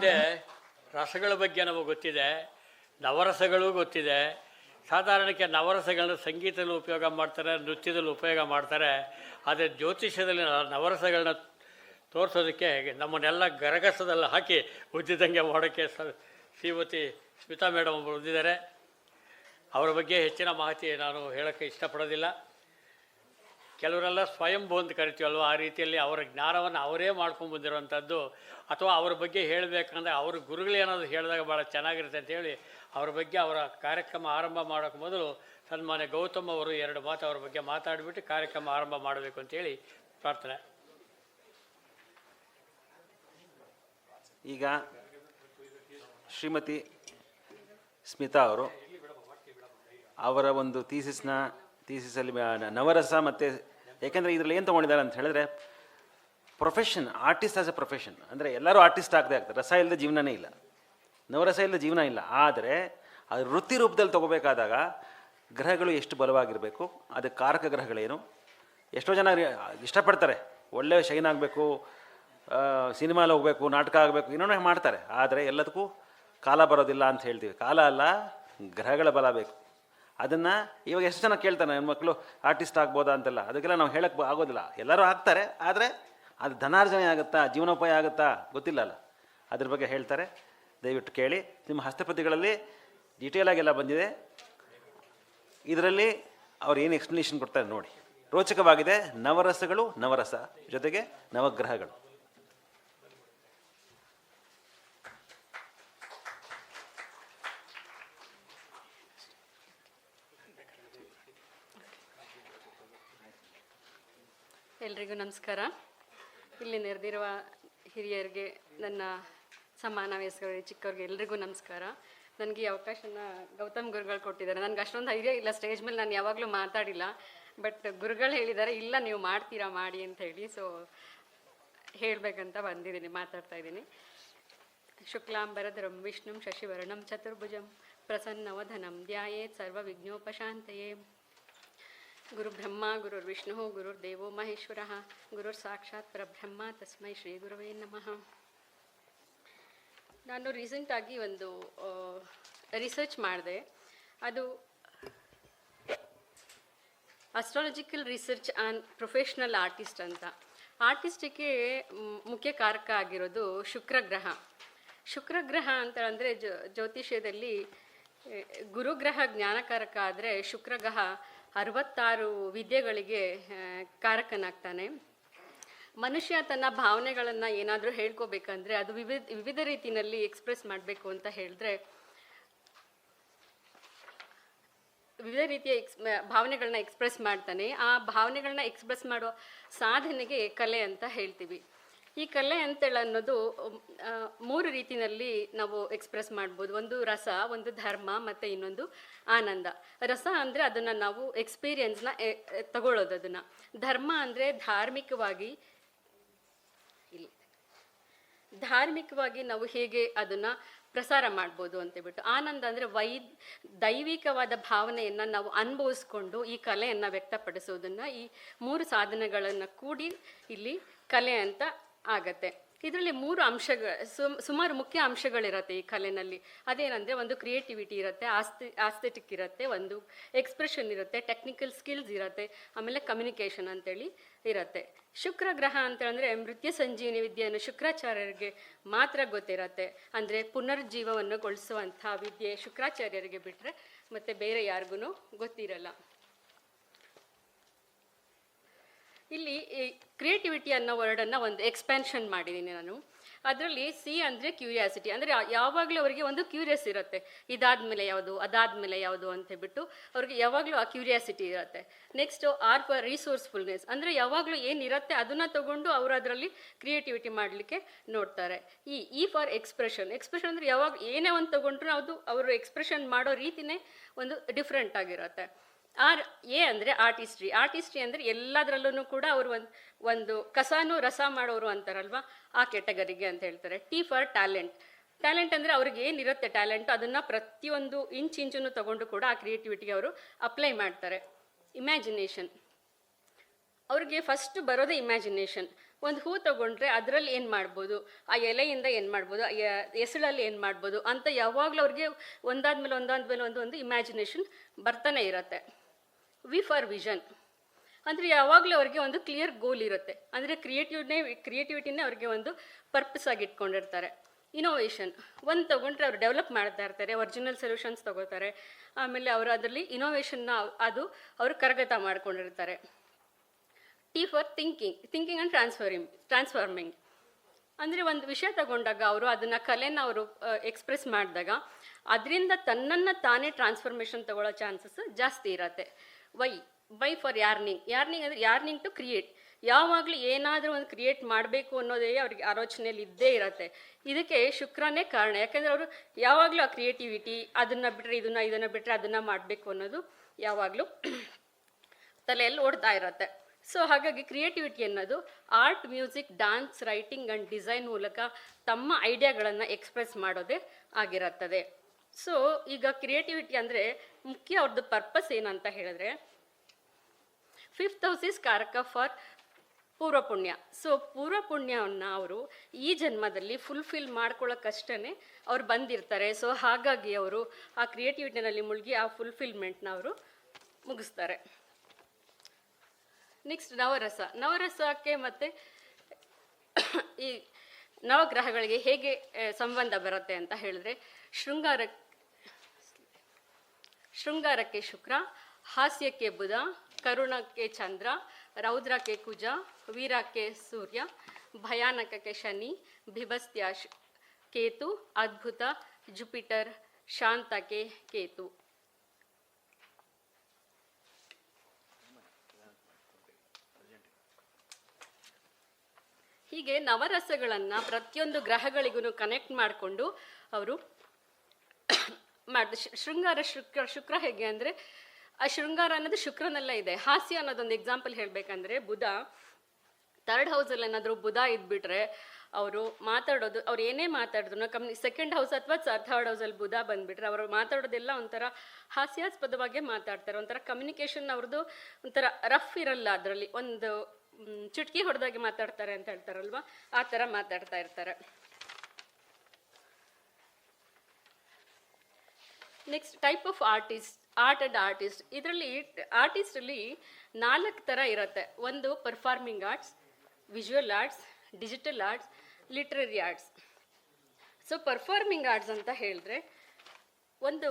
ಹಿಂದೆ ರಸಗಳ ಬಗ್ಗೆ ನಮಗೆ ಗೊತ್ತಿದೆ, ನವರಸಗಳು ಗೊತ್ತಿದೆ. ಸಾಧಾರಣಕ್ಕೆ ನವರಸಗಳನ್ನ ಸಂಗೀತದಲ್ಲಿ ಉಪಯೋಗ ಮಾಡ್ತಾರೆ, ನೃತ್ಯದಲ್ಲಿ ಉಪಯೋಗ ಮಾಡ್ತಾರೆ. ಆದರೆ ಜ್ಯೋತಿಷ್ಯದಲ್ಲಿ ನವರಸಗಳನ್ನ ತೋರಿಸೋದಕ್ಕೆ ನಮ್ಮನ್ನೆಲ್ಲ ಗರಗಸದಲ್ಲಿ ಹಾಕಿ ಉದ್ದಿದಂಗೆ ಮಾಡೋಕ್ಕೆ ಶ್ರೀಮತಿ ಸ್ಮಿತಾ ಮೇಡಮ್ ಒಬ್ಬರು ಬಂದಿದ್ದಾರೆ. ಅವರ ಬಗ್ಗೆ ಹೆಚ್ಚಿನ ಮಾಹಿತಿ ನಾನು ಹೇಳೋಕ್ಕೆ ಇಷ್ಟಪಡೋದಿಲ್ಲ. ಕೆಲವರೆಲ್ಲ ಸ್ವಯಂಭೂ ಅಂತ ಕರಿತೀವಲ್ವ, ಆ ರೀತಿಯಲ್ಲಿ ಅವರ ಜ್ಞಾನವನ್ನು ಅವರೇ ಮಾಡ್ಕೊಂಡು ಬಂದಿರುವಂಥದ್ದು. ಅಥವಾ ಅವ್ರ ಬಗ್ಗೆ ಹೇಳಬೇಕಂದ್ರೆ ಅವ್ರ ಗುರುಗಳೇನಾದ್ರು ಹೇಳಿದಾಗ ಭಾಳ ಚೆನ್ನಾಗಿರುತ್ತೆ ಅಂತೇಳಿ ಅವ್ರ ಬಗ್ಗೆ ಅವರ ಕಾರ್ಯಕ್ರಮ ಆರಂಭ ಮಾಡೋಕ್ಕೆ ಮೊದಲು ಸನ್ಮಾನ್ಯ ಗೌತಮ್ ಅವರು 2 ಮಾತು ಅವ್ರ ಬಗ್ಗೆ ಮಾತಾಡಿಬಿಟ್ಟು ಕಾರ್ಯಕ್ರಮ ಆರಂಭ ಮಾಡಬೇಕು ಅಂತೇಳಿ ಪ್ರಾರ್ಥನೆ. ಈಗ ಶ್ರೀಮತಿ ಸ್ಮಿತಾ ಅವರು ಅವರ ಒಂದು ಥೀಸಿಸಲ್ಲಿ ನವರಸ ಮತ್ತು ಯಾಕೆಂದರೆ ಇದರಲ್ಲಿ ಏನು ತೊಗೊಂಡಿದ್ದಾರೆ ಅಂತ ಹೇಳಿದ್ರೆ profession, artist as A profession. ಅಂದರೆ ಎಲ್ಲರೂ ಆರ್ಟಿಸ್ಟ್ ಆಗದೆ ಆಗ್ತಾರೆ. ರಸ ಇಲ್ಲದೆ ಜೀವನನೇ ಇಲ್ಲ, ನವರಸ ಇಲ್ಲದೆ ಜೀವನ ಇಲ್ಲ. ಆದರೆ ಅದು ವೃತ್ತಿ ರೂಪದಲ್ಲಿ ತೊಗೋಬೇಕಾದಾಗ ಗ್ರಹಗಳು ಎಷ್ಟು ಬಲವಾಗಿರಬೇಕು, ಅದಕ್ಕೆ ಕಾರಕ ಗ್ರಹಗಳೇನು. ಎಷ್ಟೋ ಜನ ಇಷ್ಟಪಡ್ತಾರೆ, ಒಳ್ಳೆ ಶೈನ್ ಆಗಬೇಕು, ಸಿನಿಮಾಲಿ ಹೋಗಬೇಕು, ನಾಟಕ ಆಗಬೇಕು, ಇನ್ನೊಂದು ಮಾಡ್ತಾರೆ. ಆದರೆ ಎಲ್ಲದಕ್ಕೂ ಕಾಲ ಬರೋದಿಲ್ಲ ಅಂತ ಹೇಳ್ತೀವಿ. ಕಾಲ ಅಲ್ಲ, ಗ್ರಹಗಳ ಬಲ ಬೇಕು. ಅದನ್ನು ಇವಾಗ ಎಷ್ಟು ಜನ ಕೇಳ್ತಾರೆ, ನನ್ನ ಮಕ್ಕಳು ಆರ್ಟಿಸ್ಟ್ ಆಗ್ಬೋದಾ ಅಂತೆಲ್ಲ. ಅದಕ್ಕೆಲ್ಲ ನಾವು ಹೇಳಕ್ಕೆ ಆಗೋದಿಲ್ಲ. ಎಲ್ಲರೂ ಆಗ್ತಾರೆ, ಆದರೆ ಅದು ಧನಾರ್ಜನೆ ಆಗುತ್ತಾ, ಜೀವನೋಪಾಯ ಆಗುತ್ತಾ ಗೊತ್ತಿಲ್ಲಲ್ಲ. ಅದ್ರ ಬಗ್ಗೆ ಹೇಳ್ತಾರೆ. ದಯವಿಟ್ಟು ಕೇಳಿ. ನಿಮ್ಮ ಹಸ್ತಪ್ರತಿಗಳಲ್ಲಿ ಡೀಟೇಲಾಗೆಲ್ಲ ಬಂದಿದೆ. ಇದರಲ್ಲಿ ಅವ್ರು ಏನು ಎಕ್ಸ್ಪ್ಲನೇಷನ್ ಕೊಡ್ತಾರೆ ನೋಡಿ, ರೋಚಕವಾಗಿದೆ. ನವರಸಗಳು, ನವರಸ ಜೊತೆಗೆ ನವಗ್ರಹಗಳು. ಎಲ್ರಿಗೂ ನಮಸ್ಕಾರ. ಇಲ್ಲಿ ನೆರೆದಿರುವ ಹಿರಿಯರಿಗೆ, ನನ್ನ ಸಮಾನ ವಯಸ್ಕರಿಗೆ, ಚಿಕ್ಕವ್ರಿಗೆ ಎಲ್ರಿಗೂ ನಮಸ್ಕಾರ. ನನಗೆ ಈ ಅವಕಾಶನ ಗೌತಮ್ ಗುರುಗಳು ಕೊಟ್ಟಿದ್ದಾರೆ. ನನಗೆ ಅಷ್ಟೊಂದು ಧೈರ್ಯ ಇಲ್ಲ, ಸ್ಟೇಜ್ ಮೇಲೆ ನಾನು ಯಾವಾಗಲೂ ಮಾತಾಡಿಲ್ಲ. ಬಟ್ ಗುರುಗಳು ಹೇಳಿದ್ದಾರೆ, ಇಲ್ಲ ನೀವು ಮಾಡ್ತೀರಾ, ಮಾಡಿ ಅಂತ ಹೇಳಿ. ಸೊ ಹೇಳಬೇಕಂತ ಬಂದಿದ್ದೀನಿ, ಮಾತಾಡ್ತಾ ಇದ್ದೀನಿ. ಶುಕ್ಲಾಂಬರಧರಂ ವಿಷ್ಣುಂ ಶಶಿವರ್ಣಂ ಚತುರ್ಭುಜಂ ಪ್ರಸನ್ನವದನಂ ಧ್ಯಾಯೇತ್ ಸರ್ವವಿಘ್ನೋಪಶಾಂತಯೇ. ಗುರುಬ್ರಹ್ಮ ಗುರುರ್ವಿಷ್ಣು ಗುರುರ್ದೇವೋ ಮಹೇಶ್ವರಃ ಗುರುರ್ಸಾಕ್ಷಾತ್ ಪರಬ್ರಹ್ಮ ತಸ್ಮೈ ಶ್ರೀ ಗುರವೇ ನಮಃ. ನಾನು ರೀಸೆಂಟಾಗಿ ಒಂದು ರಿಸರ್ಚ್ ಮಾಡಿದೆ. ಅದು astrological research on professional artist ಅಂತ. ಆರ್ಟಿಸ್ಟಿಗೆ ಮುಖ್ಯ ಕಾರಕ ಆಗಿರೋದು ಶುಕ್ರಗ್ರಹ. ಶುಕ್ರಗ್ರಹ ಅಂತ ಅಂದರೆ ಜ್ಯೋತಿಷ್ಯದಲ್ಲಿ ಗುರುಗ್ರಹ ಜ್ಞಾನಕಾರಕ ಆದರೆ ಶುಕ್ರಗ್ರಹ 66 ವಿದ್ಯೆಗಳಿಗೆ ಕಾರಕನಾಗ್ತಾನೆ. ಮನುಷ್ಯ ತನ್ನ ಭಾವನೆಗಳನ್ನು ಏನಾದರೂ ಹೇಳ್ಕೋಬೇಕಂದ್ರೆ ಅದು ವಿವಿಧ ರೀತಿಯಲ್ಲಿ ಎಕ್ಸ್ಪ್ರೆಸ್ ಮಾಡಬೇಕು ಅಂತ ಹೇಳಿದ್ರೆ ವಿವಿಧ ರೀತಿಯ ಭಾವನೆಗಳನ್ನ ಎಕ್ಸ್ಪ್ರೆಸ್ ಮಾಡ್ತಾನೆ. ಆ ಭಾವನೆಗಳನ್ನ ಎಕ್ಸ್ಪ್ರೆಸ್ ಮಾಡೋ ಸಾಧನೆಗೆ ಕಲೆ ಅಂತ ಹೇಳ್ತೀವಿ. ಈ ಕಲೆ ಅಂತೇಳಿ ಅನ್ನೋದು 3 ರೀತಿಯಲ್ಲಿ ನಾವು ಎಕ್ಸ್ಪ್ರೆಸ್ ಮಾಡ್ಬೋದು. ಒಂದು ರಸ, ಒಂದು ಧರ್ಮ, ಮತ್ತು ಇನ್ನೊಂದು ಆನಂದ. ರಸ ಅಂದರೆ ಅದನ್ನು ನಾವು ಎಕ್ಸ್ಪೀರಿಯನ್ಸ್ನ ತಗೊಳ್ಳೋದು. ಅದನ್ನು ಧರ್ಮ ಅಂದರೆ ಧಾರ್ಮಿಕವಾಗಿ ನಾವು ಹೇಗೆ ಅದನ್ನು ಪ್ರಸಾರ ಮಾಡ್ಬೋದು ಅಂತೇಳ್ಬಿಟ್ಟು. ಆನಂದ ಅಂದರೆ ದೈವಿಕವಾದ ಭಾವನೆಯನ್ನು ನಾವು ಅನುಭವಿಸ್ಕೊಂಡು ಈ ಕಲೆಯನ್ನು ವ್ಯಕ್ತಪಡಿಸೋದನ್ನು, ಈ 3 ಸಾಧನೆಗಳನ್ನು ಕೂಡಿ ಇಲ್ಲಿ ಕಲೆ ಅಂತ ಆಗತ್ತೆ. ಇದರಲ್ಲಿ 3 ಅಂಶಗಳು, ಸುಮಾರು ಮುಖ್ಯ ಅಂಶಗಳಿರುತ್ತೆ ಈ ಕಲೆನಲ್ಲಿ. ಅದೇನಂದರೆ, ಒಂದು ಕ್ರಿಯೇಟಿವಿಟಿ ಇರುತ್ತೆ, ಆಸ್ಥೆಟಿಕ್ ಇರುತ್ತೆ, ಒಂದು ಎಕ್ಸ್ಪ್ರೆಷನ್ ಇರುತ್ತೆ, ಟೆಕ್ನಿಕಲ್ ಸ್ಕಿಲ್ಸ್ ಇರುತ್ತೆ, ಆಮೇಲೆ ಕಮ್ಯುನಿಕೇಷನ್ ಅಂತೇಳಿ ಇರುತ್ತೆ. ಶುಕ್ರಗ್ರಹ ಅಂತೇಳಂದರೆ ಮೃತ್ಯು ಸಂಜೀವನಿ ವಿದ್ಯೆಯನ್ನು ಶುಕ್ರಾಚಾರ್ಯರಿಗೆ ಮಾತ್ರ ಗೊತ್ತಿರುತ್ತೆ. ಅಂದರೆ ಪುನರ್ಜೀವವನ್ನು ಗೊಳಿಸುವಂಥ ವಿದ್ಯೆ ಶುಕ್ರಾಚಾರ್ಯರಿಗೆ ಬಿಟ್ಟರೆ ಮತ್ತು ಬೇರೆ ಯಾರಿಗೂ ಗೊತ್ತಿರಲ್ಲ. ಇಲ್ಲಿ ಕ್ರಿಯೇಟಿವಿಟಿ ಅನ್ನೋ ವರ್ಡನ್ನು ಒಂದು ಎಕ್ಸ್ಪ್ಯಾನ್ಷನ್ ಮಾಡಿದ್ದೀನಿ ನಾನು. ಅದರಲ್ಲಿ ಸಿ ಅಂದರೆ ಕ್ಯೂರಿಯಾಸಿಟಿ. ಅಂದರೆ ಯಾವಾಗಲೂ ಅವರಿಗೆ ಒಂದು ಕ್ಯೂರಿಯಸ್ ಇರುತ್ತೆ, ಇದಾದಮೇಲೆ ಯಾವುದು, ಅದಾದಮೇಲೆ ಯಾವುದು ಅಂತ ಹೇಳ್ಬಿಟ್ಟು ಅವ್ರಿಗೆ ಯಾವಾಗಲೂ ಆ ಕ್ಯೂರಿಯಾಸಿಟಿ ಇರುತ್ತೆ. Next R for resourcefulness. ಅಂದರೆ ಯಾವಾಗಲೂ ಏನಿರುತ್ತೆ ಅದನ್ನು ತಗೊಂಡು ಅವರು ಅದರಲ್ಲಿ ಕ್ರಿಯೇಟಿವಿಟಿ ಮಾಡಲಿಕ್ಕೆ ನೋಡ್ತಾರೆ. ಈ ಫಾರ್ ಎಕ್ಸ್ಪ್ರೆಷನ್. ಎಕ್ಸ್ಪ್ರೆಷನ್ ಅಂದರೆ ಯಾವಾಗ ಏನೇ ಒಂದು ತಗೊಂಡ್ರು ಅದು ಅವರು ಎಕ್ಸ್ಪ್ರೆಷನ್ ಮಾಡೋ ರೀತಿಯೇ ಒಂದು ಡಿಫ್ರೆಂಟ್ ಆಗಿರುತ್ತೆ. ಎ ಅಂದರೆ ಆರ್ಟಿಸ್ಟ್ರಿ. ಆರ್ಟಿಸ್ಟ್ರಿ ಅಂದರೆ ಎಲ್ಲದರಲ್ಲೂ ಕೂಡ ಅವರು ಒಂದು ಕಸಾನು ರಸ ಮಾಡೋರು ಅಂತಾರಲ್ವ, ಆ ಕೆಟಗರಿಗೆ ಅಂತ ಹೇಳ್ತಾರೆ. T for talent. ಟ್ಯಾಲೆಂಟ್ ಅಂದರೆ ಅವ್ರಿಗೆ ಏನಿರುತ್ತೆ ಟ್ಯಾಲೆಂಟು ಅದನ್ನು ಪ್ರತಿಯೊಂದು ಇಂಚನ್ನು ತಗೊಂಡು ಕೂಡ ಆ ಕ್ರಿಯೇಟಿವಿಟಿಗೆ ಅವರು ಅಪ್ಲೈ ಮಾಡ್ತಾರೆ. ಇಮ್ಯಾಜಿನೇಷನ್. ಅವ್ರಿಗೆ ಫಸ್ಟ್ ಬರೋದೇ ಇಮ್ಯಾಜಿನೇಷನ್. ಒಂದು ಹೂ ತಗೊಂಡ್ರೆ ಅದರಲ್ಲಿ ಏನು ಮಾಡ್ಬೋದು, ಆ ಎಲೆಯಿಂದ ಏನು ಮಾಡ್ಬೋದು, ಆ ಎಸಳಲ್ಲಿ ಏನು ಮಾಡ್ಬೋದು ಅಂತ ಯಾವಾಗಲೂ ಅವ್ರಿಗೆ ಒಂದಾದ್ಮೇಲೆ ಒಂದು ಇಮ್ಯಾಜಿನೇಷನ್ ಬರ್ತಾನೆ ಇರುತ್ತೆ. ವಿ ಫಾರ್ ವಿಷನ್ ಅಂದರೆ ಯಾವಾಗಲೂ ಅವ್ರಿಗೆ ಒಂದು ಕ್ಲಿಯರ್ ಗೋಲ್ ಇರುತ್ತೆ. ಅಂದರೆ ಕ್ರಿಯೇಟಿವಿಟಿನೇ ಅವ್ರಿಗೆ ಒಂದು ಪರ್ಪಸ್ ಆಗಿ ಇಟ್ಕೊಂಡಿರ್ತಾರೆ. ಇನೋವೇಷನ್ ಒಂದು ತೊಗೊಂಡ್ರೆ ಅವ್ರು ಡೆವಲಪ್ ಮಾಡ್ತಾ ಇರ್ತಾರೆ, ಒರಿಜಿನಲ್ ಸೊಲ್ಯೂಷನ್ಸ್ ತೊಗೋತಾರೆ. ಆಮೇಲೆ ಅವರು ಅದರಲ್ಲಿ ಇನೋವೇಷನ್ನ ಅವರು ಕರಗತ ಮಾಡ್ಕೊಂಡಿರ್ತಾರೆ. T for thinking and transforming ಅಂದರೆ ಒಂದು ವಿಷಯ ತಗೊಂಡಾಗ ಅವರು ಅದನ್ನು ಕಲೆನ ಅವರು ಎಕ್ಸ್ಪ್ರೆಸ್ ಮಾಡಿದಾಗ ಅದರಿಂದ ತನ್ನನ್ನು ತಾನೇ ಟ್ರಾನ್ಸ್ಫಾರ್ಮೇಷನ್ ತಗೊಳ್ಳೋ ಚಾನ್ಸಸ್ ಜಾಸ್ತಿ ಇರತ್ತೆ. ವೈ ಫಾರ್ ಯಾರ್ನಿಂಗ್ ಅಂದರೆ ಯಾರ್ನಿಂಗ್ ಟು ಕ್ರಿಯೇಟ್. ಯಾವಾಗಲೂ ಏನಾದರೂ ಒಂದು ಕ್ರಿಯೇಟ್ ಮಾಡಬೇಕು ಅನ್ನೋದೇ ಅವ್ರಿಗೆ ಆಲೋಚನೆಯಲ್ಲಿ ಇದ್ದೇ ಇರುತ್ತೆ. ಇದಕ್ಕೆ ಶುಕ್ರನೇ ಕಾರಣ. ಯಾಕೆಂದರೆ ಅವರು ಯಾವಾಗಲೂ ಆ ಕ್ರಿಯೇಟಿವಿಟಿ, ಅದನ್ನು ಬಿಟ್ಟರೆ ಇದನ್ನು ಬಿಟ್ಟರೆ ಅದನ್ನು ಮಾಡಬೇಕು ಅನ್ನೋದು ಯಾವಾಗಲೂ ತಲೆಯಲ್ಲಿ ಓಡ್ತಾ ಇರುತ್ತೆ. ಸೊ ಹಾಗಾಗಿ ಕ್ರಿಯೇಟಿವಿಟಿ ಅನ್ನೋದು art, music, dance, writing and design ಮೂಲಕ ತಮ್ಮ ಐಡಿಯಾಗಳನ್ನು ಎಕ್ಸ್ಪ್ರೆಸ್ ಮಾಡೋದೇ ಆಗಿರುತ್ತದೆ. ಸೊ ಈಗ ಕ್ರಿಯೇಟಿವಿಟಿ ಅಂದರೆ ಮುಖ್ಯ ಅವ್ರದ್ದು ಪರ್ಪಸ್ ಏನಂತ ಹೇಳಿದ್ರೆ, 5th house is ಕಾರಕ ಫಾರ್ ಪೂರ್ವ ಪುಣ್ಯ. ಸೊ ಪೂರ್ವ ಪುಣ್ಯವನ್ನು ಅವರು ಈ ಜನ್ಮದಲ್ಲಿ ಫುಲ್ಫಿಲ್ ಮಾಡ್ಕೊಳ್ಳೋಕ್ಕಷ್ಟೇ ಅವ್ರು ಬಂದಿರ್ತಾರೆ. ಸೊ ಹಾಗಾಗಿ ಅವರು ಆ ಕ್ರಿಯೇಟಿವಿಟಿನಲ್ಲಿ ಮುಳುಗಿ ಆ ಫುಲ್ಫಿಲ್ಮೆಂಟ್ನ ಅವರು ಮುಗಿಸ್ತಾರೆ. ನೆಕ್ಸ್ಟ್ ನವರಸಕ್ಕೆ ಮತ್ತು ಈ ನವಗ್ರಹಗಳಿಗೆ ಹೇಗೆ ಸಂಬಂಧ ಬರುತ್ತೆ ಅಂತ ಹೇಳಿದ್ರೆ, ಶೃಂಗಾರಕ್ಕೆ ಶುಕ್ರ, ಹಾಸ್ಯಕ್ಕೆ ಬುಧ, ಕರುಣಕ್ಕೆ ಚಂದ್ರ, ರೌದ್ರಕ್ಕೆ ಕುಜ, ವೀರಕ್ಕೆ ಸೂರ್ಯ, ಭಯಾನಕಕ್ಕೆ ಶನಿ, ಬಿಭಸ್ತ್ಯ ಕೇತು, ಅದ್ಭುತ ಜುಪಿಟರ್, ಶಾಂತಕ್ಕೆ ಕೇತು. ಹೀಗೆ ನವರಸಗಳನ್ನು ಪ್ರತಿಯೊಂದು ಗ್ರಹಗಳಿಗೂ ಕನೆಕ್ಟ್ ಮಾಡಿಕೊಂಡು ಅವರು ಶುಕ್ರ ಹೇಗೆ ಅಂದರೆ, ಆ ಶೃಂಗಾರ ಅನ್ನೋದು ಶುಕ್ರನಲ್ಲ ಇದೆ. ಹಾಸ್ಯ ಅನ್ನೋದೊಂದು ಎಕ್ಸಾಂಪಲ್ ಹೇಳಬೇಕಂದ್ರೆ, ಬುಧ 3rd ಹೌಸಲ್ಲಿ ಏನಾದರೂ ಬುಧ ಇದ್ಬಿಟ್ರೆ ಅವರು ಮಾತಾಡೋದು, ಅವ್ರು ಏನೇ ಮಾತಾಡಿದ್ರು 2nd ಹೌಸ್ ಅಥವಾ 3rd ಹೌಸಲ್ಲಿ ಬುಧ ಬಂದುಬಿಟ್ರೆ ಅವರು ಮಾತಾಡೋದೆಲ್ಲ ಒಂಥರ ಹಾಸ್ಯಾಸ್ಪದವಾಗೇ ಮಾತಾಡ್ತಾರೆ. ಒಂಥರ ಕಮ್ಯುನಿಕೇಷನ್ ಅವ್ರದ್ದು ಒಂಥರ ರಫ್ ಇರಲ್ಲ, ಅದರಲ್ಲಿ ಒಂದು ಚುಟ್ಕಿ ಹೊಡೆದಾಗೆ ಮಾತಾಡ್ತಾರೆ ಅಂತ ಹೇಳ್ತಾರಲ್ವ, ಆ ಥರ ಮಾತಾಡ್ತಾ ಇರ್ತಾರೆ. Next type of art and artist. ಇದರಲ್ಲಿ ಆರ್ಟಿಸ್ಟಲ್ಲಿ 4 ಥರ ಇರುತ್ತೆ. ಒಂದು performing arts, visual arts, digital arts, literary arts. So performing arts ಅಂತ ಹೇಳಿದ್ರೆ, ಒಂದು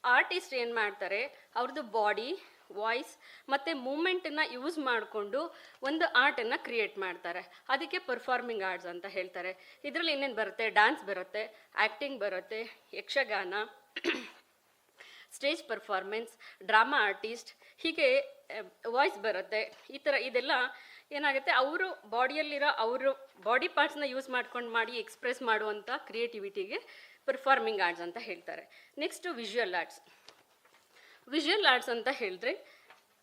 ಆರ್ಟಿಸ್ಟ್ ಏನು ಮಾಡ್ತಾರೆ, ಅವ್ರದ್ದು ಬಾಡಿ, ವಾಯ್ಸ್ ಮತ್ತು ಮೂಮೆಂಟನ್ನು ಯೂಸ್ ಮಾಡಿಕೊಂಡು ಒಂದು ಆರ್ಟನ್ನು ಕ್ರಿಯೇಟ್ ಮಾಡ್ತಾರೆ. ಅದಕ್ಕೆ ಪರ್ಫಾರ್ಮಿಂಗ್ ಆರ್ಟ್ಸ್ ಅಂತ ಹೇಳ್ತಾರೆ. ಇದರಲ್ಲಿ ಏನೇನು ಬರುತ್ತೆ, ಡ್ಯಾನ್ಸ್ ಬರುತ್ತೆ, ಆ್ಯಕ್ಟಿಂಗ್ ಬರುತ್ತೆ, Yakshagana, stage performance, drama artist, ಹೀಗೆ ವಾಯ್ಸ್ ಬರುತ್ತೆ. ಈ ಥರ ಇದೆಲ್ಲ ಏನಾಗುತ್ತೆ, ಅವರು ಬಾಡಿಯಲ್ಲಿರೋ ಅವರು ಬಾಡಿ ಪಾರ್ಟ್ಸ್ನ ಯೂಸ್ ಮಾಡ್ಕೊಂಡು ಮಾಡಿ ಎಕ್ಸ್ಪ್ರೆಸ್ ಮಾಡುವಂಥ ಕ್ರಿಯೇಟಿವಿಟಿಗೆ ಪರ್ಫಾರ್ಮಿಂಗ್ ಆರ್ಟ್ಸ್ ಅಂತ ಹೇಳ್ತಾರೆ. ನೆಕ್ಸ್ಟು ವಿಜುವಲ್ ಆರ್ಟ್ಸ್ ಅಂತ ಹೇಳಿದ್ರೆ,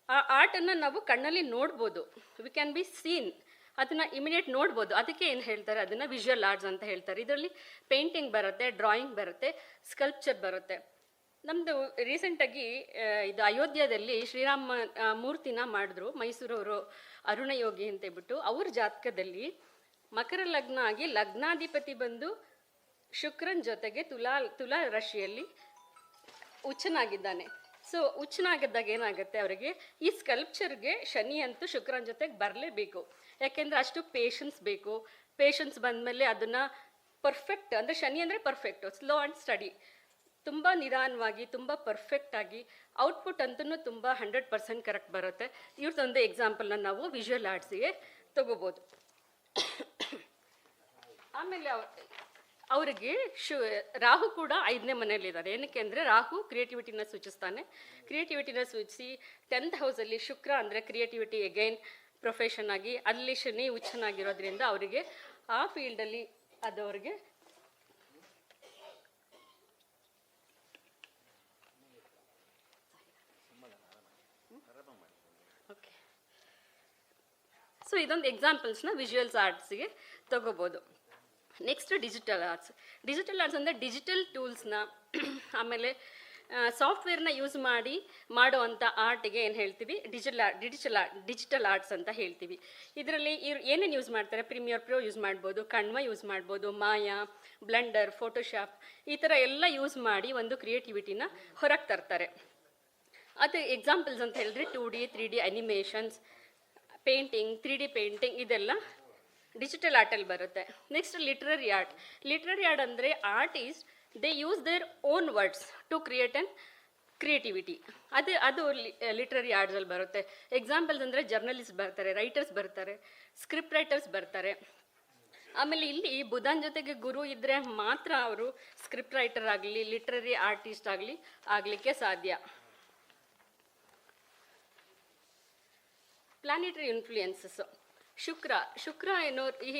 ಆ ಆರ್ಟನ್ನು ನಾವು ಕಣ್ಣಲ್ಲಿ ನೋಡ್ಬೋದು, ವಿ ಕ್ಯಾನ್ ಬಿ ಸೀನ್, ಅದನ್ನು ಇಮಿಡಿಯೇಟ್ ನೋಡ್ಬೋದು. ಅದಕ್ಕೆ ಏನು ಹೇಳ್ತಾರೆ, ಅದನ್ನು ವಿಜುವಲ್ ಆರ್ಟ್ಸ್ ಅಂತ ಹೇಳ್ತಾರೆ. ಇದರಲ್ಲಿ ಪೇಂಟಿಂಗ್ ಬರುತ್ತೆ, ಡ್ರಾಯಿಂಗ್ ಬರುತ್ತೆ, ಸ್ಕಲ್ಪ್ಚರ್ ಬರುತ್ತೆ. ನಮ್ಮದು ರೀಸೆಂಟಾಗಿ ಇದು ಅಯೋಧ್ಯದಲ್ಲಿ ಶ್ರೀರಾಮ ಮೂರ್ತಿನ ಮಾಡಿದ್ರು ಮೈಸೂರವರು, ಅರುಣಯೋಗಿ ಅಂತ ಹೇಳ್ಬಿಟ್ಟು. ಅವ್ರ ಜಾತಕದಲ್ಲಿ ಮಕರ ಲಗ್ನ ಆಗಿ ಲಗ್ನಾಧಿಪತಿ ಬಂದು ಶುಕ್ರನ ಜೊತೆಗೆ ತುಲಾ ರಾಶಿಯಲ್ಲಿ ಉಚ್ಚನಾಗಿದ್ದಾನೆ. ಸೊ ಉಚ್ಚನಾಗಿದ್ದಾಗ ಏನಾಗುತ್ತೆ, ಅವರಿಗೆ ಈ ಸ್ಕಲ್ಪ್ಚರ್ಗೆ ಶನಿ ಅಂತೂ ಶುಕ್ರನ ಜೊತೆಗೆ ಬರಲೇಬೇಕು. ಯಾಕೆಂದರೆ ಅಷ್ಟು ಪೇಷನ್ಸ್ ಬೇಕು. ಪೇಷನ್ಸ್ ಬಂದಮೇಲೆ ಅದನ್ನು ಪರ್ಫೆಕ್ಟ್, ಅಂದರೆ ಶನಿ ಅಂದರೆ ಪರ್ಫೆಕ್ಟು, ಸ್ಲೋ ಆ್ಯಂಡ್ ಸ್ಟಡಿ, ತುಂಬ ನಿಧಾನವಾಗಿ ತುಂಬ ಪರ್ಫೆಕ್ಟಾಗಿ ಔಟ್ಪುಟ್ ಅಂತೂ ತುಂಬ 100% ಕರೆಕ್ಟ್ ಬರುತ್ತೆ. ಇವ್ರದ್ದೊಂದು ಎಕ್ಸಾಂಪಲ್ನ ನಾವು ವಿಜುವಲ್ ಆರ್ಟ್ಸಿಗೆ ತಗೋಬೋದು. ಆಮೇಲೆ ಅವರಿಗೆ ರಾಹು ಕೂಡ 5ನೇ ಮನೆಯಲ್ಲಿದ್ದಾರೆ. ಏನಕ್ಕೆ ಅಂದರೆ ರಾಹು ಕ್ರಿಯೇಟಿವಿಟಿನ ಸೂಚಿಸ್ತಾನೆ. ಕ್ರಿಯೇಟಿವಿಟಿನ ಸೂಚಿಸಿ 10th ಹೌಸಲ್ಲಿ ಶುಕ್ರ ಅಂದರೆ ಕ್ರಿಯೇಟಿವಿಟಿ ಎಗೈನ್ ಪ್ರೊಫೆಷನ್ ಆಗಿ, ಅಲ್ಲಿ ಶನಿ ಉಚ್ಚನಾಗಿರೋದ್ರಿಂದ ಅವರಿಗೆ ಆ ಫೀಲ್ಡಲ್ಲಿ ಅದವ್ರಿಗೆ ಓಕೆ. ಸೊ ಇದೊಂದು ಎಕ್ಸಾಂಪಲ್ಸ್ನ ವಿಜುವಲ್ಸ್ ಆರ್ಟ್ಸಿಗೆ ತಗೋಬೋದು. ನೆಕ್ಸ್ಟ್ ಡಿಜಿಟಲ್ ಆರ್ಟ್ಸ್ ಅಂದರೆ ಡಿಜಿಟಲ್ ಟೂಲ್ಸ್ನ, ಆಮೇಲೆ ಸಾಫ್ಟ್ವೇರ್ನ ಯೂಸ್ ಮಾಡಿ ಮಾಡುವಂಥ ಆರ್ಟಿಗೆ ಏನು ಹೇಳ್ತೀವಿ, ಡಿಜಿಟಲ್ ಆರ್ಟ್ಸ್ ಅಂತ ಹೇಳ್ತೀವಿ. ಇದರಲ್ಲಿ ಏನೇನು ಯೂಸ್ ಮಾಡ್ತಾರೆ, ಪ್ರೀಮಿಯರ್ ಪ್ರೋ ಯೂಸ್ ಮಾಡ್ಬೋದು, ಕಣ್ವ ಯೂಸ್ ಮಾಡ್ಬೋದು, ಮಾಯಾ, ಬ್ಲೆಂಡರ್, ಫೋಟೋಶಾಪ್, ಈ ಥರ ಎಲ್ಲ ಯೂಸ್ ಮಾಡಿ ಒಂದು ಕ್ರಿಯೇಟಿವಿಟಿನ ಹೊರಗೆ ತರ್ತಾರೆ. ಅದು ಎಕ್ಸಾಂಪಲ್ಸ್ ಅಂತ ಹೇಳಿದ್ರೆ 2D 3D animations, painting, 3D painting, ಇದೆಲ್ಲ ಡಿಜಿಟಲ್ ಆರ್ಟಲ್ಲಿ ಬರುತ್ತೆ. ನೆಕ್ಸ್ಟ್ ಲಿಟ್ರರಿ ಆರ್ಟ್ ಅಂದರೆ artist they use their own words to create an creativity. ಅದು ಲಿಟ್ರರಿ ಆರ್ಟ್ಸಲ್ಲಿ ಬರುತ್ತೆ. ಎಕ್ಸಾಂಪಲ್ಸ್ ಅಂದರೆ ಜರ್ನಲಿಸ್ಟ್ ಬರ್ತಾರೆ, ರೈಟರ್ಸ್ ಬರ್ತಾರೆ, ಸ್ಕ್ರಿಪ್ಟ್ ರೈಟರ್ಸ್ ಬರ್ತಾರೆ. ಆಮೇಲೆ ಇಲ್ಲಿ ಬುಧನ್ ಜೊತೆಗೆ ಗುರು ಇದ್ದರೆ ಮಾತ್ರ ಅವರು ಸ್ಕ್ರಿಪ್ಟ್ ರೈಟರ್ ಆಗಲಿ, ಲಿಟ್ರರಿ ಆರ್ಟಿಸ್ಟ್ ಆಗಲಿಕ್ಕೆ ಸಾಧ್ಯ. Planetary influences. ಶುಕ್ರ ಏನೋ ಈ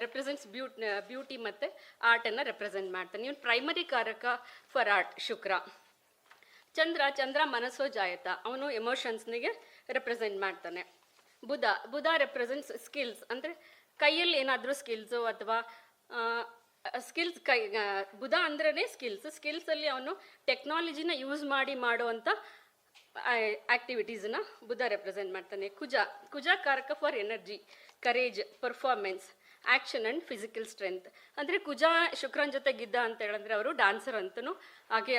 ರೆಪ್ರೆಸೆಂಟ್ಸ್ ಬ್ಯೂಟಿ ಮತ್ತು ಆರ್ಟನ್ನು ರೆಪ್ರೆಸೆಂಟ್ ಮಾಡ್ತಾನೆ. ಇವನು ಪ್ರೈಮರಿ ಕಾರಕ ಫಾರ್ ಆರ್ಟ್ ಶುಕ್ರ. ಚಂದ್ರ ಮನಸ್ಸೋ ಜಾಯತ, ಅವನು ಎಮೋಷನ್ಸ್ನಿಗೆ ರೆಪ್ರೆಸೆಂಟ್ ಮಾಡ್ತಾನೆ. ಬುಧ ರೆಪ್ರೆಸೆಂಟ್ಸ್ ಸ್ಕಿಲ್ಸ್, ಅಂದರೆ ಕೈಯಲ್ಲಿ ಏನಾದರೂ ಸ್ಕಿಲ್ಸು ಅಥವಾ ಸ್ಕಿಲ್ಸ್ ಬುಧ ಅಂದ್ರೇ ಸ್ಕಿಲ್ಸಲ್ಲಿ ಅವನು ಟೆಕ್ನಾಲಜಿನ ಯೂಸ್ ಮಾಡಿ ಮಾಡುವಂಥ ಆಕ್ಟಿವಿಟೀಸನ್ನ ಬುಧ ರೆಪ್ರೆಸೆಂಟ್ ಮಾಡ್ತಾನೆ. ಕುಜ ಕಾರಕ for energy, courage, performance, action and physical strength. ಅಂದರೆ ಕುಜ ಶುಕ್ರನ ಜೊತೆಗಿದ್ದ ಅಂತ ಹೇಳಿದ್ರೆ ಅವರು ಡಾನ್ಸರ್ ಅಂತಲೂ ಹಾಗೆ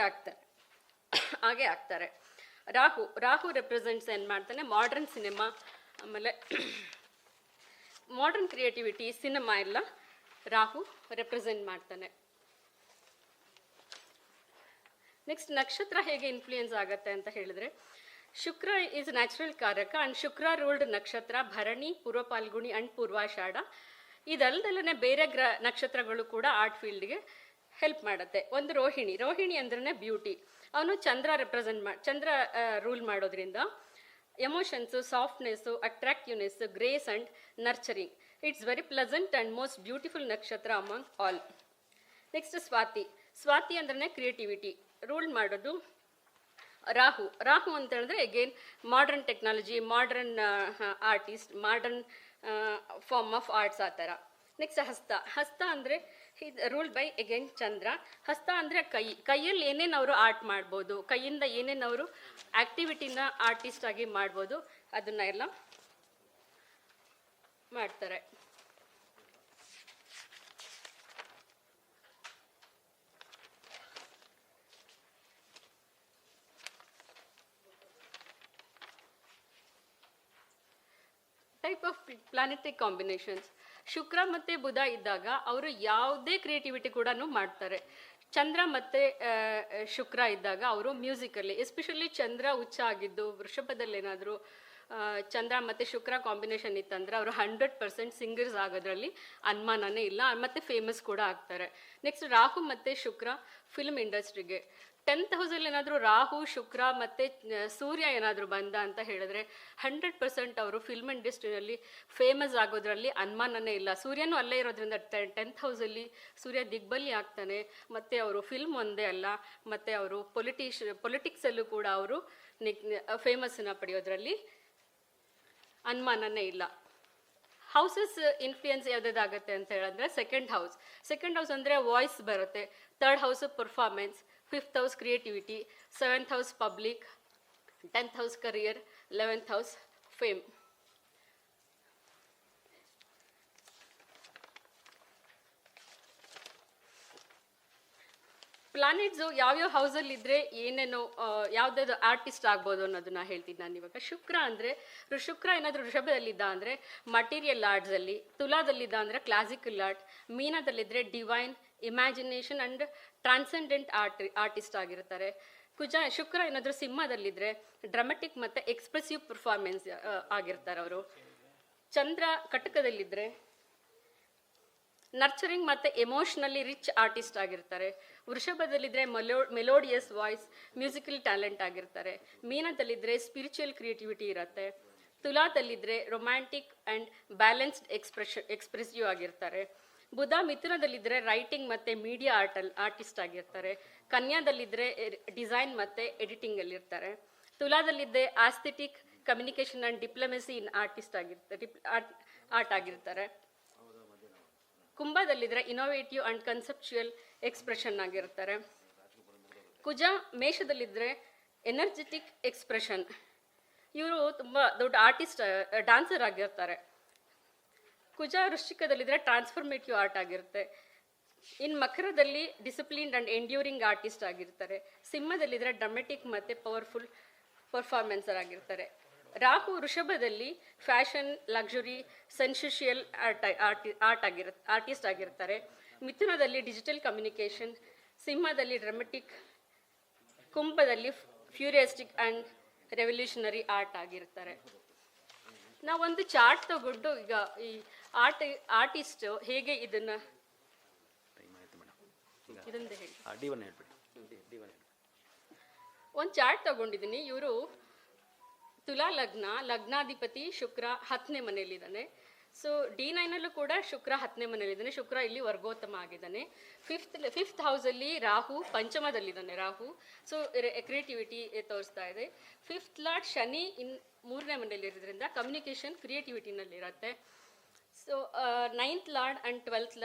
ಆಗ್ತಾರೆ. ರಾಹು ರೆಪ್ರೆಸೆಂಟ್ಸ್ ಏನು ಮಾಡ್ತಾನೆ, ಮಾಡರ್ನ್ ಸಿನಿಮಾ, ಆಮೇಲೆ ಮಾಡರ್ನ್ ಕ್ರಿಯೇಟಿವಿಟಿ, ಸಿನಿಮಾ ಎಲ್ಲ ರಾಹು ರೆಪ್ರೆಸೆಂಟ್ ಮಾಡ್ತಾನೆ. ನೆಕ್ಸ್ಟ್ ನಕ್ಷತ್ರ ಹೇಗೆ ಇನ್ಫ್ಲೂಯೆನ್ಸ್ ಆಗುತ್ತೆ ಅಂತ ಹೇಳಿದ್ರೆ, ಶುಕ್ರ ಈಸ್ ನ್ಯಾಚುರಲ್ ಕಾರಕ ಆ್ಯಂಡ್ ಶುಕ್ರ ರೂಲ್ಡ್ ನಕ್ಷತ್ರ ಭರಣಿ, ಪೂರ್ವ ಪಾಲ್ಗುಣಿ ಆ್ಯಂಡ್ ಪೂರ್ವಾಷಾಢ. ಇದಲ್ದಲ್ಲೇ ಬೇರೆ ನಕ್ಷತ್ರಗಳು ಕೂಡ ಆರ್ಟ್ ಫೀಲ್ಡ್ಗೆ ಹೆಲ್ಪ್ ಮಾಡುತ್ತೆ. ಒಂದು ರೋಹಿಣಿ ಅಂದ್ರೆ ಬ್ಯೂಟಿ, ಅವನು ಚಂದ್ರ ರೂಲ್ ಮಾಡೋದ್ರಿಂದ emotions, softness, attractiveness, grace and nurturing. It's very pleasant and most beautiful nakshatra among all. Next Swati ಅಂದ್ರೆ ಕ್ರಿಯೇಟಿವಿಟಿ, ರೂಲ್ ಮಾಡೋದು ರಾಹು ಅಂತ ಹೇಳಿದ್ರೆ again modern technology, modern artist, modern form of arts ಆ ಥರ. ನೆಕ್ಸ್ಟ್ ಹಸ್ತ ಅಂದರೆ ರೂಲ್ಡ್ ಬೈ ಅಗೇನ್ ಚಂದ್ರ. ಹಸ್ತ ಅಂದರೆ ಕೈಯಲ್ಲಿ ಏನೇನು ಅವರು ಆರ್ಟ್ ಮಾಡ್ಬೋದು, ಕೈಯಿಂದ ಏನೇನು ಅವರು ಆ್ಯಕ್ಟಿವಿಟಿನ ಆರ್ಟಿಸ್ಟ್ ಆಗಿ ಮಾಡ್ಬೋದು, ಅದನ್ನ ಎಲ್ಲ ಮಾಡ್ತಾರೆ. Type of planetary combinations. Shukra ಮತ್ತು ಬುಧ ಇದ್ದಾಗ ಅವರು ಯಾವುದೇ ಕ್ರಿಯೇಟಿವಿಟಿ ಕೂಡ ಮಾಡ್ತಾರೆ. ಚಂದ್ರ ಮತ್ತು ಶುಕ್ರ ಇದ್ದಾಗ ಅವರು ಮ್ಯೂಸಿಕಲ್ಲಿ, ಎಸ್ಪೆಷಲಿ ಚಂದ್ರ ಉಚ್ಚ ಆಗಿದ್ದು ವೃಷಭದಲ್ಲಿ ಏನಾದರೂ ಚಂದ್ರ ಮತ್ತು ಶುಕ್ರ ಕಾಂಬಿನೇಷನ್ ಇತ್ತಂದರೆ ಅವರು 100% ಸಿಂಗರ್ಸ್ ಆಗೋದ್ರಲ್ಲಿ ಅನುಮಾನನೇ ಇಲ್ಲ, ಮತ್ತು ಫೇಮಸ್ ಕೂಡ ಆಗ್ತಾರೆ. ನೆಕ್ಸ್ಟ್ ರಾಹು ಮತ್ತು ಶುಕ್ರ ಫಿಲ್ಮ್ ಇಂಡಸ್ಟ್ರಿಗೆ 10th ಹೌಸಲ್ಲಿ ಏನಾದರೂ ರಾಹು, ಶುಕ್ರ ಮತ್ತು ಸೂರ್ಯ ಏನಾದರೂ ಬಂದ ಅಂತ ಹೇಳಿದ್ರೆ 100% ಅವರು ಫಿಲ್ಮ್ ಇಂಡಸ್ಟ್ರಿಯಲ್ಲಿ ಫೇಮಸ್ ಆಗೋದ್ರಲ್ಲಿ ಅನುಮಾನನೇ ಇಲ್ಲ. ಸೂರ್ಯನೂ ಅಲ್ಲೇ ಇರೋದ್ರಿಂದ 10th ಹೌಸಲ್ಲಿ ಸೂರ್ಯ ದಿಗ್ಬಲಿ ಆಗ್ತಾನೆ. ಮತ್ತು ಅವರು ಫಿಲ್ಮ್ ಒಂದೇ ಅಲ್ಲ, ಮತ್ತು ಅವರು ಪೊಲಿಟಿಕ್ಸಲ್ಲೂ ಕೂಡ ಅವರು ಫೇಮಸ್ಸನ್ನು ಪಡೆಯೋದ್ರಲ್ಲಿ ಅನುಮಾನನೇ ಇಲ್ಲ. ಹೌಸಸ್ ಇನ್ಫ್ಲೂಯೆನ್ಸ್ ಯಾವುದಾಗುತ್ತೆ ಅಂತ ಹೇಳಿದ್ರೆ ಸೆಕೆಂಡ್ ಹೌಸ್ ಅಂದರೆ ವಾಯ್ಸ್ ಬರುತ್ತೆ. 3rd house performance, 5th house creativity, 7th house public, 10th house career, 11th house fame. Planets ಯಾವ್ಯಾವ ಹೌಸಲ್ಲಿ ಇದ್ದರೆ ಏನೇನೋ ಯಾವುದಾದ್ರು ಆರ್ಟಿಸ್ಟ್ ಆಗ್ಬೋದು ಅನ್ನೋದನ್ನ ಹೇಳ್ತೀನಿ ನಾನು ಇವಾಗ. ಶುಕ್ರ ಏನಾದರೂ ವೃಷಭದಲ್ಲಿದ್ದ ಅಂದರೆ ಮಟೀರಿಯಲ್ ಆರ್ಟ್ಸಲ್ಲಿ, ತುಲಾದಲ್ಲಿದ್ದ ಅಂದರೆ ಕ್ಲಾಸಿಕಲ್ ಆರ್ಟ್, ಮೀನದಲ್ಲಿದ್ದರೆ divine, imagination and transcendent artist ಆಗಿರ್ತಾರೆ. ಶುಕ್ರ ಏನಾದರೂ ಸಿಂಹದಲ್ಲಿದ್ದರೆ ಡ್ರಾಮೆಟಿಕ್ ಮತ್ತು ಎಕ್ಸ್ಪ್ರೆಸಿವ್ ಪರ್ಫಾರ್ಮೆನ್ಸ್ ಆಗಿರ್ತಾರೆ ಅವರು. ಚಂದ್ರ ಕಟಕದಲ್ಲಿದ್ದರೆ ನರ್ಚರಿಂಗ್ ಮತ್ತು ಎಮೋಷ್ನಲಿ ರಿಚ್ ಆರ್ಟಿಸ್ಟ್ ಆಗಿರ್ತಾರೆ. ವೃಷಭದಲ್ಲಿದ್ದರೆ ಮೆಲೋಡಿಯಸ್ ವಾಯ್ಸ್, ಮ್ಯೂಸಿಕಲ್ ಟ್ಯಾಲೆಂಟ್ ಆಗಿರ್ತಾರೆ. ಮೀನದಲ್ಲಿದ್ದರೆ ಸ್ಪಿರಿಚುವಲ್ ಕ್ರಿಯೇಟಿವಿಟಿ ಇರುತ್ತೆ. ತುಲಾದಲ್ಲಿದ್ದರೆ ರೊಮ್ಯಾಂಟಿಕ್ ಆ್ಯಂಡ್ ಬ್ಯಾಲೆನ್ಸ್ಡ್ ಎಕ್ಸ್ಪ್ರೆಸಿವ್ ಆಗಿರ್ತಾರೆ. ಬುಧ ಮಿಥುನದಲ್ಲಿದ್ದರೆ ರೈಟಿಂಗ್ ಮತ್ತು ಮೀಡಿಯಾ ಆರ್ಟಿಸ್ಟ್ ಆಗಿರ್ತಾರೆ. ಕನ್ಯಾದಲ್ಲಿದ್ದರೆ ಡಿಸೈನ್ ಮತ್ತು ಎಡಿಟಿಂಗಲ್ಲಿರ್ತಾರೆ. ತುಲಾದಲ್ಲಿದ್ದರೆ aesthetic, communication and diplomacy in art ಆಗಿರ್ತಾರೆ. ಕುಂಭದಲ್ಲಿದ್ದರೆ ಇನೋವೇಟಿವ್ ಆ್ಯಂಡ್ ಕನ್ಸೆಪ್ಚುಯಲ್ ಎಕ್ಸ್ಪ್ರೆಷನ್ ಆಗಿರ್ತಾರೆ. ಕುಜ ಮೇಷದಲ್ಲಿದ್ದರೆ ಎನರ್ಜೆಟಿಕ್ ಎಕ್ಸ್ಪ್ರೆಷನ್, ಇವರು ತುಂಬ ದೊಡ್ಡ ಆರ್ಟಿಸ್ಟ್, ಡ್ಯಾನ್ಸರ್ ಆಗಿರ್ತಾರೆ. ಕುಜ ವೃಶ್ಚಿಕದಲ್ಲಿದ್ದರೆ ಟ್ರಾನ್ಸ್ಫರ್ಮೇಟಿವ್ ಆರ್ಟ್ ಆಗಿರುತ್ತೆ. ಇನ್ನು ಮಕರದಲ್ಲಿ ಡಿಸಿಪ್ಲಿನ್ಡ್ ಆ್ಯಂಡ್ ಎಂಡ್ಯೂರಿಂಗ್ ಆರ್ಟಿಸ್ಟ್ ಆಗಿರ್ತಾರೆ. ಸಿಂಹದಲ್ಲಿದ್ದರೆ ಡ್ರಾಮೆಟಿಕ್ ಮತ್ತು ಪವರ್ಫುಲ್ ಪರ್ಫಾರ್ಮೆನ್ಸರ್ ಆಗಿರ್ತಾರೆ. ರಾಹು ವೃಷಭದಲ್ಲಿ ಫ್ಯಾಷನ್, ಲಕ್ಸುರಿ, ಸೆನ್ಸುಷಿಯಲ್ ಆರ್ಟಿಸ್ಟ್ ಆಗಿರ್ತಾರೆ. ಮಿಥುನದಲ್ಲಿ ಡಿಜಿಟಲ್ ಕಮ್ಯುನಿಕೇಷನ್, ಸಿಂಹದಲ್ಲಿ ಡ್ರಾಮೆಟಿಕ್, ಕುಂಭದಲ್ಲಿ ಫ್ಯೂರಿಯಸ್ಟಿಕ್ ಆ್ಯಂಡ್ ರೆವಲ್ಯೂಷನರಿ ಆರ್ಟ್ ಆಗಿರ್ತಾರೆ. ನಾವೊಂದು ಚಾರ್ಟ್ ತಗೊಂಡು ಈಗ ಈ ಆರ್ಟಿಸ್ಟ್ ಹೇಗೆ ಇದನ್ನು ಹೇಳಿ ಒಂದು ಚಾರ್ಟ್ ತಗೊಂಡಿದ್ದೀನಿ. ಇವರು ತುಲಾ ಲಗ್ನ, ಲಗ್ನಾಧಿಪತಿ ಶುಕ್ರ 10ನೇ ಮನೆಯಲ್ಲಿದ್ದಾನೆ. ಸೊ D9 ಕೂಡ ಶುಕ್ರ 10ನೇ ಮನೆಯಲ್ಲಿದ್ದಾನೆ. ಶುಕ್ರ ಇಲ್ಲಿ ವರ್ಗೋತ್ತಮ ಆಗಿದ್ದಾನೆ. ಫಿಫ್ತ್ ಹೌಸಲ್ಲಿ ರಾಹು ಪಂಚಮದಲ್ಲಿದ್ದಾನೆ. ರಾಹು ಸೊ ಕ್ರಿಯೇಟಿವಿಟಿ ತೋರಿಸ್ತಾ ಇದೆ. ಫಿಫ್ತ್ ಲಾರ್ಡ್ ಶನಿ 3ನೇ ಮನೆಯಲ್ಲಿರೋದ್ರಿಂದ ಕಮ್ಯುನಿಕೇಷನ್ ಕ್ರಿಯೇಟಿವಿಟಿನಲ್ಲಿರುತ್ತೆ. So 9th lord and 12th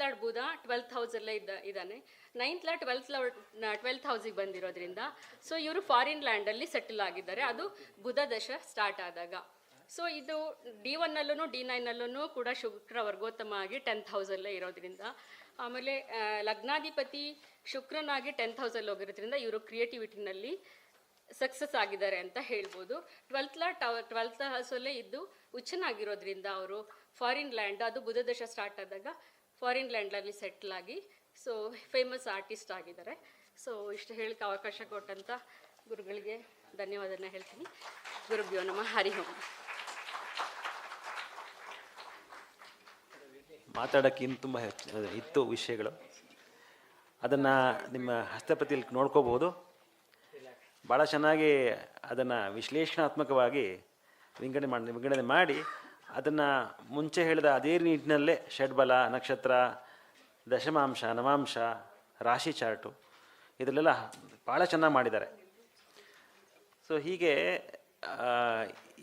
lord Budha 12th ಹೌಸಲ್ಲೇ ಇದ್ದಾನೆ. 9th ಲಾರ್ಡ್ 12th ಹೌಸಿಗೆ ಬಂದಿರೋದ್ರಿಂದ ಸೊ ಇವರು ಫಾರಿನ್ ಲ್ಯಾಂಡಲ್ಲಿ ಸೆಟಲ್ ಆಗಿದ್ದಾರೆ. ಅದು ಬುಧ ದಶ ಸ್ಟಾರ್ಟ್ ಆದಾಗ. ಸೊ ಇದು D1ನಲ್ಲೂ D9ನಲ್ಲೂ ಕೂಡ ಶುಕ್ರ ವರ್ಗೋತ್ತಮ ಆಗಿ 10th ಹೌಸಲ್ಲೇ ಇರೋದ್ರಿಂದ, ಆಮೇಲೆ ಲಗ್ನಾಧಿಪತಿ ಶುಕ್ರನಾಗಿ 10th ಹೌಸಲ್ಲಿ ಹೋಗಿರೋದ್ರಿಂದ ಇವರು ಕ್ರಿಯೇಟಿವಿಟಿನಲ್ಲಿ ಸಕ್ಸಸ್ ಆಗಿದ್ದಾರೆ ಅಂತ ಹೇಳ್ಬೋದು. 12th ಹೌಸಲ್ಲೇ ಇದ್ದು ಉಚ್ಚನಾಗಿರೋದ್ರಿಂದ ಅವರು ಫಾರಿನ್ ಲ್ಯಾಂಡ್, ಅದು ಬುಧ ದಶ ಸ್ಟಾರ್ಟ್ ಆದಾಗ ಫಾರಿನ್ ಲ್ಯಾಂಡಲ್ಲಿ ಸೆಟ್ಲ್ ಆಗಿ ಸೊ ಫೇಮಸ್ ಆರ್ಟಿಸ್ಟ್ ಆಗಿದ್ದಾರೆ. ಸೊ ಇಷ್ಟು ಹೇಳಕ್ಕೆ ಅವಕಾಶ ಕೊಟ್ಟಂಥ ಗುರುಗಳಿಗೆ ಧನ್ಯವಾದನ ಹೇಳ್ತೀನಿ. ಗುರುಭ್ಯೋ ನಮಃ. ಹರಿ ಓಂ. ಮಾತಾಡೋಕ್ಕೆ ಇನ್ನು ತುಂಬ ಇತ್ತು ವಿಷಯಗಳು. ಅದನ್ನು ನಿಮ್ಮ ಹಸ್ತಪ್ರತಿಯಲ್ಲಿ ನೋಡ್ಕೋಬಹುದು. ಭಾಳ ಚೆನ್ನಾಗಿ ಅದನ್ನು ವಿಶ್ಲೇಷಣಾತ್ಮಕವಾಗಿ ವಿಂಗಡಣೆ ಮಾಡಿ ಅದನ್ನು ಮುಂಚೆ ಹೇಳಿದ ಅದೇ ನಿಟ್ಟಿನಲ್ಲೇ ಷಡ್ಬಲ, ನಕ್ಷತ್ರ, ದಶಮಾಂಶ, ನವಾಂಶ, ರಾಶಿ ಚಾರ್ಟು ಇದರಲ್ಲೆಲ್ಲ ಭಾಳ ಚೆನ್ನಾಗಿ ಮಾಡಿದ್ದಾರೆ. ಸೊ ಹೀಗೆ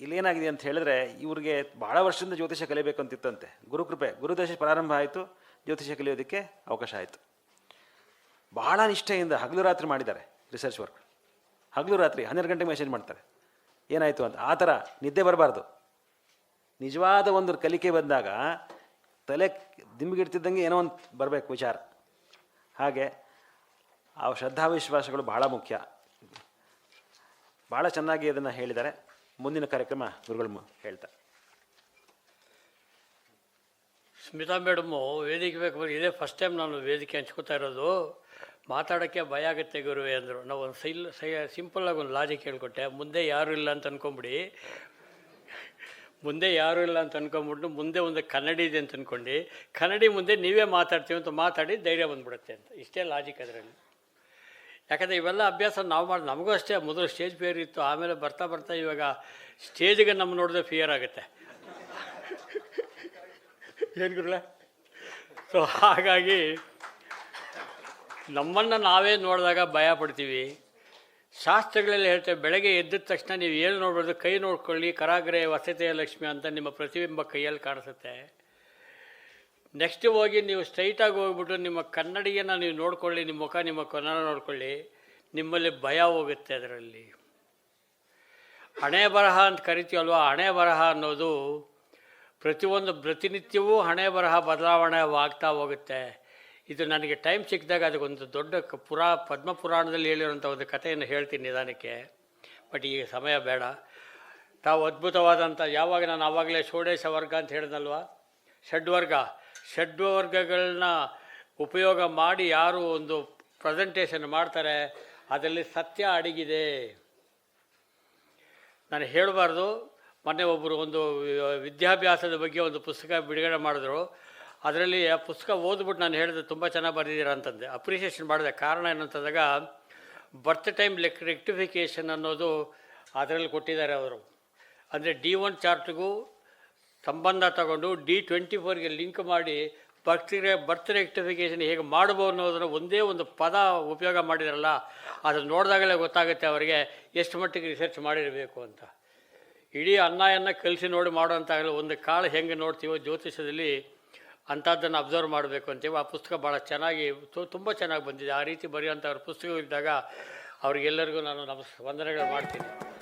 ಇಲ್ಲೇನಾಗಿದೆ ಅಂತ ಹೇಳಿದ್ರೆ, ಇವ್ರಿಗೆ ಭಾಳ ವರ್ಷದಿಂದ ಜ್ಯೋತಿಷ ಕಲಿಬೇಕು ಅಂತಿತ್ತಂತೆ. ಗುರುಕೃಪೆ, ಗುರುದಶೆ ಪ್ರಾರಂಭ ಆಯಿತು, ಜ್ಯೋತಿಷ ಕಲಿಯೋದಕ್ಕೆ ಅವಕಾಶ ಆಯಿತು. ಭಾಳ ನಿಷ್ಠೆಯಿಂದ ಹಗಲು ರಾತ್ರಿ ಮಾಡಿದ್ದಾರೆ ರಿಸರ್ಚ್ ವರ್ಕ್. ಹಗಲು ರಾತ್ರಿ 12 ಗಂಟೆಗೆ ಮೆಸೇಜ್ ಮಾಡ್ತಾರೆ ಏನಾಯಿತು ಅಂತ. ಆ ಥರ ನಿದ್ದೆ ಬರಬಾರ್ದು. ನಿಜವಾದ ಒಂದು ಕಲಿಕೆ ಬಂದಾಗ ತಲೆ ದಿಂಬಿಗಿಡ್ತಿದ್ದಂಗೆ ಏನೋ ಒಂದು ಬರಬೇಕು ವಿಚಾರ. ಹಾಗೆ ಆ ಶ್ರದ್ಧಾವಿಶ್ವಾಸಗಳು ಬಹಳ ಮುಖ್ಯ. ಭಾಳ ಚೆನ್ನಾಗಿ ಅದನ್ನು ಹೇಳಿದ್ದಾರೆ. ಮುಂದಿನ ಕಾರ್ಯಕ್ರಮ ಗುರುಗಳು ಹೇಳ್ತಾರೆ. ಸ್ಮಿತಾ ಮೇಡಮು ವೇದಿಕೆ ಬೇಕು, ಇದೇ ಫಸ್ಟ್ ಟೈಮ್ ನಾನು ವೇದಿಕೆ ಹಂಚ್ಕೋತಾ ಇರೋದು. ಮಾತಾಡೋಕ್ಕೆ ಭಯ ಆಗುತ್ತೆ ಗುರುವೇ ಅಂದರು. ನಾವು ಒಂದು ಸಿಂಪಲ್ಲಾಗಿ ಒಂದು ಲಾಜಿಕ್ ಹೇಳ್ಕೊಟ್ಟೆ. ಮುಂದೆ ಯಾರೂ ಇಲ್ಲ ಅಂತ ಅಂದ್ಕೊಂಬಿಡಿ, ಮುಂದೆ ಯಾರೂ ಇಲ್ಲ ಅಂತ ಅಂದ್ಕೊಂಬಿಟ್ಟು ಮುಂದೆ ಒಂದು ಕನ್ನಡಿ ಇದೆ ಅಂತ ಅಂದ್ಕೊಂಡು ಕನ್ನಡಿ ಮುಂದೆ ನೀವೇ ಮಾತಾಡ್ತೀವಿ ಅಂತ ಮಾತಾಡಿ ಧೈರ್ಯ ಬಂದ್ಬಿಡುತ್ತೆ ಅಂತ. ಇಷ್ಟೇ ಲಾಜಿಕ್ ಅದರಲ್ಲಿ. ಯಾಕಂದರೆ ಇವೆಲ್ಲ ಅಭ್ಯಾಸ ನಾವು ಮಾಡಿ, ನಮಗೂ ಅಷ್ಟೇ ಮೊದಲು ಸ್ಟೇಜ್ ಫಿಯರ್ ಇತ್ತು. ಆಮೇಲೆ ಬರ್ತಾ ಬರ್ತಾ ಇವಾಗ ಸ್ಟೇಜಿಗೆ ನಮ್ಮ ನೋಡಿದ್ರೆ ಫಿಯರ್ ಆಗುತ್ತೆ. ಏನು ಗುರುಗಳೇ? ಸೊ ಹಾಗಾಗಿ ನಮ್ಮನ್ನು ನಾವೇ ನೋಡಿದಾಗ ಭಯ ಪಡ್ತೀವಿ. ಶಾಸ್ತ್ರಗಳಲ್ಲಿ ಹೇಳ್ತೇವೆ, ಬೆಳಗ್ಗೆ ಎದ್ದ ತಕ್ಷಣ ನೀವು ಏನು ನೋಡ್ಬೋದು, ಕೈ ನೋಡ್ಕೊಳ್ಳಿ, ಕರಾಗ್ರೆ ವಸತೆಯ ಲಕ್ಷ್ಮಿ ಅಂತ ನಿಮ್ಮ ಪ್ರತಿಬಿಂಬ ಕೈಯಲ್ಲಿ ಕಾಣಿಸುತ್ತೆ. ನೆಕ್ಸ್ಟ್ ಹೋಗಿ ನೀವು ಸ್ಟ್ರೈಟಾಗಿ ಹೋಗ್ಬಿಟ್ಟು ನಿಮ್ಮ ಕನ್ನಡಿಯನ್ನು ನೀವು ನೋಡ್ಕೊಳ್ಳಿ, ನಿಮ್ಮ ಮುಖ, ನಿಮ್ಮ ಕನ್ನಡ ನೋಡ್ಕೊಳ್ಳಿ, ನಿಮ್ಮಲ್ಲಿ ಭಯ ಹೋಗುತ್ತೆ. ಅದರಲ್ಲಿ ಹಣೆ ಬರಹ ಅಂತ ಕರಿತೀವಲ್ವ, ಹಣೆ ಬರಹ ಅನ್ನೋದು ಪ್ರತಿನಿತ್ಯವೂ ಹಣೆ ಬರಹ ಬದಲಾವಣೆವಾಗ್ತಾ ಹೋಗುತ್ತೆ. ಇದು ನನಗೆ ಟೈಮ್ ಸಿಕ್ಕಿದಾಗ ಅದಕ್ಕೊಂದು ದೊಡ್ಡ ಪದ್ಮಪುರಾಣದಲ್ಲಿ ಹೇಳಿರೋಂಥ ಒಂದು ಕಥೆಯನ್ನು ಹೇಳ್ತೀನಿ ನಿಧಾನಕ್ಕೆ, ಬಟ್ ಈಗ ಸಮಯ ಬೇಡ. ತಾವು ಅದ್ಭುತವಾದಂಥ, ಯಾವಾಗ ನಾನು ಆವಾಗಲೇ ಷೋಡಶ ವರ್ಗ ಅಂತ ಹೇಳಿದ್ನಲ್ವ, ಷಡ್ವರ್ಗಗಳನ್ನ ಉಪಯೋಗ ಮಾಡಿ ಯಾರು ಒಂದು ಪ್ರೆಸೆಂಟೇಷನ್ ಮಾಡ್ತಾರೆ ಅದರಲ್ಲಿ ಸತ್ಯ ಅಡಗಿದೆ. ನಾನು ಹೇಳಬಾರ್ದು. ಮೊನ್ನೆ ಒಬ್ಬರು ಒಂದು ವಿದ್ಯಾಭ್ಯಾಸದ ಬಗ್ಗೆ ಒಂದು ಪುಸ್ತಕ ಬಿಡುಗಡೆ ಮಾಡಿದ್ರು. ಅದರಲ್ಲಿ ಆ ಪುಸ್ತಕ ಓದ್ಬಿಟ್ಟು ನಾನು ಹೇಳಿದೆ ತುಂಬ ಚೆನ್ನಾಗಿ ಬರೆದಿದ್ದೀರಾ ಅಂತಂದೆ, ಅಪ್ರಿಷಿಯೇಷನ್ ಮಾಡಿದೆ. ಕಾರಣ ಏನಂತಂದಾಗ ಬರ್ತ್ ಟೈಮ್ ರೆಕ್ಟಿಫಿಕೇಷನ್ ಅನ್ನೋದು ಅದರಲ್ಲಿ ಕೊಟ್ಟಿದ್ದಾರೆ ಅವರು. ಅಂದರೆ D1 ಚಾರ್ಟ್ಗೂ ಸಂಬಂಧ ತಗೊಂಡು D24ಗೆ ಲಿಂಕ್ ಮಾಡಿ ಬರ್ತ್ ರೆಕ್ಟಿಫಿಕೇಷನ್ ಹೇಗೆ ಮಾಡ್ಬೋದು ಅನ್ನೋದನ್ನು ಒಂದೇ ಒಂದು ಪದ ಉಪಯೋಗ ಮಾಡಿದಾರಲ್ಲ, ಅದನ್ನು ನೋಡಿದಾಗಲೇ ಗೊತ್ತಾಗುತ್ತೆ ಅವರಿಗೆ ಎಷ್ಟು ಮಟ್ಟಿಗೆ ರಿಸರ್ಚ್ ಮಾಡಿರಬೇಕು ಅಂತ. ಇಡೀ ಅನ್ನ ಕಲಿಸಿ ನೋಡಿ ಮಾಡೋಂತಾಗಲಿ ಒಂದು ಕಾಳು ಹೆಂಗೆ ನೋಡ್ತೀವೋ ಜ್ಯೋತಿಷದಲ್ಲಿ ಅಂಥದ್ದನ್ನು ಅಬ್ಸರ್ವ್ ಮಾಡಬೇಕು ಅಂತೀವಿ. ಆ ಪುಸ್ತಕ ಭಾಳ ಚೆನ್ನಾಗಿ ತುಂಬ ಚೆನ್ನಾಗಿ ಬಂದಿದೆ. ಆ ರೀತಿ ಬರೆಯುವಂಥವ್ರ ಪುಸ್ತಕಗಳಿದ್ದಾಗ ಅವ್ರಿಗೆಲ್ಲರಿಗೂ ನಾನು ವಂದನೆಗಳು ಮಾಡ್ತೀನಿ.